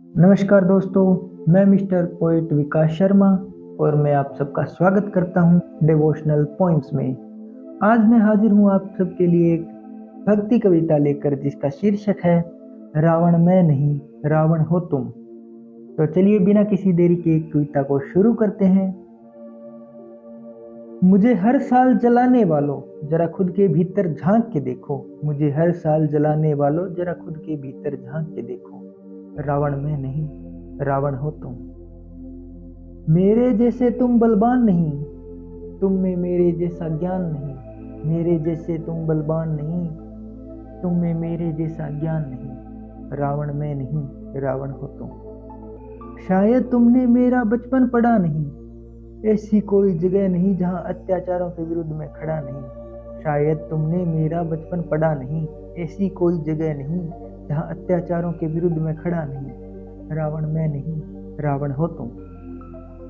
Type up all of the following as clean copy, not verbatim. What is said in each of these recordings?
नमस्कार दोस्तों, मैं मिस्टर पोएट विकास शर्मा और मैं आप सबका स्वागत करता हूं डिवोशनल पोइम्स में। आज मैं हाजिर हूं आप सबके लिए एक भक्ति कविता लेकर जिसका शीर्षक है रावण मैं नहीं, रावण हो तुम। तो चलिए बिना किसी देरी के एक कविता को शुरू करते हैं। मुझे हर साल जलाने वालों जरा खुद के भीतर झांक के देखो। मुझे हर साल जलाने वालों जरा खुद के भीतर झांक के देखो। रावण मैं नहीं, रावण हो तुम। मेरे जैसे तुम बलवान नहीं, तुम में मेरे जैसा ज्ञान नहीं। मेरे जैसे तुम बलवान नहीं, तुम में मेरे जैसा ज्ञान नहीं। रावण मैं नहीं, रावण हो तुम। शायद तुमने मेरा बचपन पढ़ा नहीं, ऐसी कोई जगह नहीं जहां अत्याचारों के विरुद्ध में खड़ा नहीं। शायद तुमने मेरा बचपन पढ़ा नहीं, ऐसी कोई जगह नहीं जहां अत्याचारों के विरुद्ध में खड़ा नहीं। रावण मैं नहीं, रावण हो तुम।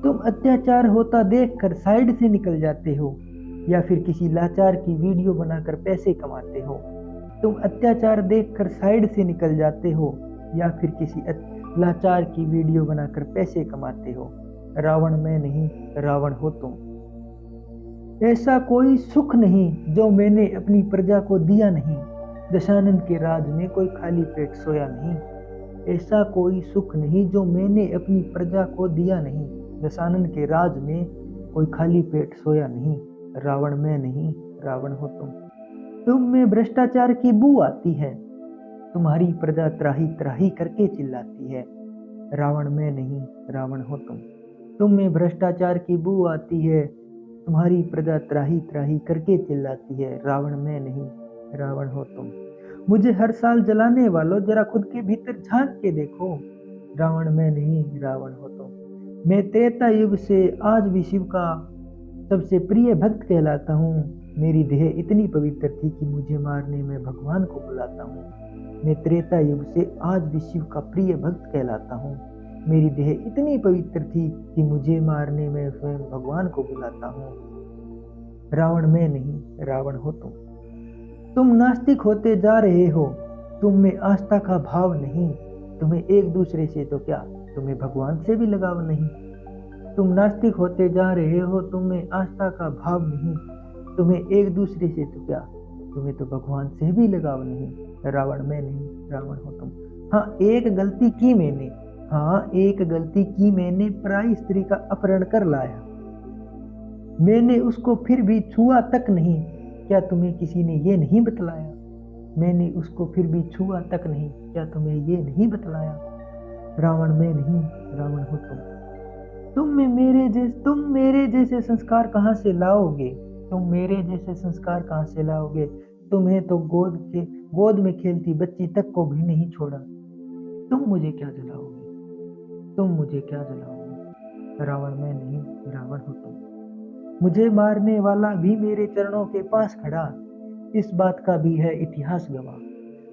तुम अत्याचार होता देखकर साइड से निकल जाते हो या फिर किसी लाचार की वीडियो बनाकर पैसे कमाते हो। तुम अत्याचार देखकर साइड से निकल जाते हो या फिर किसी लाचार की वीडियो बनाकर पैसे कमाते हो। रावण मैं नहीं, रावण हो तुम। ऐसा कोई सुख नहीं जो मैंने अपनी प्रजा को दिया नहीं। दशानंद के राज में कोई खाली पेट सोया नहीं। ऐसा कोई सुख नहीं जो मैंने अपनी प्रजा को दिया नहीं। दशानंद के राज में कोई खाली पेट सोया नहीं। रावण मैं नहीं, रावण हो तुम। तुम में भ्रष्टाचार की बू आती है, तुम्हारी प्रजा त्राही त्राही करके चिल्लाती है। रावण मैं नहीं, रावण हो तुम। तुम में भ्रष्टाचार की बू आती है, तुम्हारी प्रजा त्राही त्राही करके चिल्लाती है। रावण मैं नहीं, रावण हो तुम। मुझे हर साल जलाने वालों जरा खुद के भीतर झांक के देखो। रावण मैं नहीं, रावण हो तुम। मैं त्रेता युग से आज भी शिव का सबसे प्रिय भक्त कहलाता हूँ। मेरी देह इतनी पवित्र थी कि मुझे मारने में भगवान को बुलाता हूँ। मैं त्रेता युग से आज भी शिव का प्रिय भक्त कहलाता हूँ। मेरी देह इतनी पवित्र थी कि मुझे मारने में स्वयं भगवान को बुलाता हूँ। रावण मैं नहीं, रावण हो तुम। तुम नास्तिक होते जा रहे हो, तुम में आस्था का भाव नहीं। तुम्हें एक दूसरे से तो क्या, तुम्हें भगवान से भी लगाव नहीं। तुम नास्तिक होते जा रहे हो, तुम में आस्था का भाव नहीं। तुम्हें एक दूसरे से तो क्या, तुम्हें तो भगवान से भी लगाव नहीं। रावण मैं नहीं, रावण हो तुम। हाँ एक गलती की मैंने, हाँ एक गलती की मैंने, पराई स्त्री का अपहरण कर लाया। मैंने उसको फिर भी छुआ तक नहीं, क्या तुम्हें किसी ने ये नहीं बतलाया। मैंने उसको फिर भी छुआ तक नहीं, क्या तुम्हें ये नहीं बतलाया। रावण मैं नहीं, रावण हो तुम। तुम मेरे जैसे संस्कार कहाँ से लाओगे। तुम मेरे जैसे संस्कार कहाँ से लाओगे। तुम्हें तो गोद में खेलती बच्ची तक को भी नहीं छोड़ा। तुम मुझे क्या जलाओगे, तुम मुझे क्या जलाओगे। रावण मैं नहीं, रावण हो तुम। मुझे मारने वाला भी मेरे चरणों के पास खड़ा, इस बात का भी है इतिहास गवाह।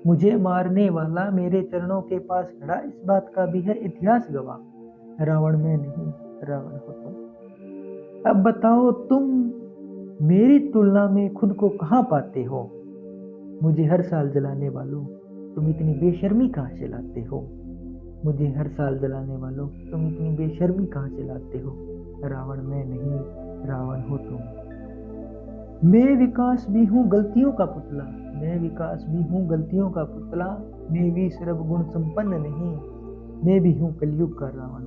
मुझे मारने वाला मेरे चरणों के पास खड़ा, इस बात का भी है इतिहास गवाह। रावण मैं नहीं, रावण हो तुम। अब बताओ तुम मेरी तुलना में खुद को कहाँ पाते हो। मुझे हर साल जलाने वालों तुम इतनी बेशर्मी कहाँ से लाते हो। मुझे हर साल जलाने वालों तुम इतनी बेशर्मी कहाँ से लाते हो। रावण मैं नहीं, रावण हो तुम। मैं विकास भी हूँ गलतियों का पुतला, मैं विकास भी हूँ गलतियों का पुतला। मैं भी सर्वगुण संपन्न नहीं, मैं भी हूँ कलयुग का रावण।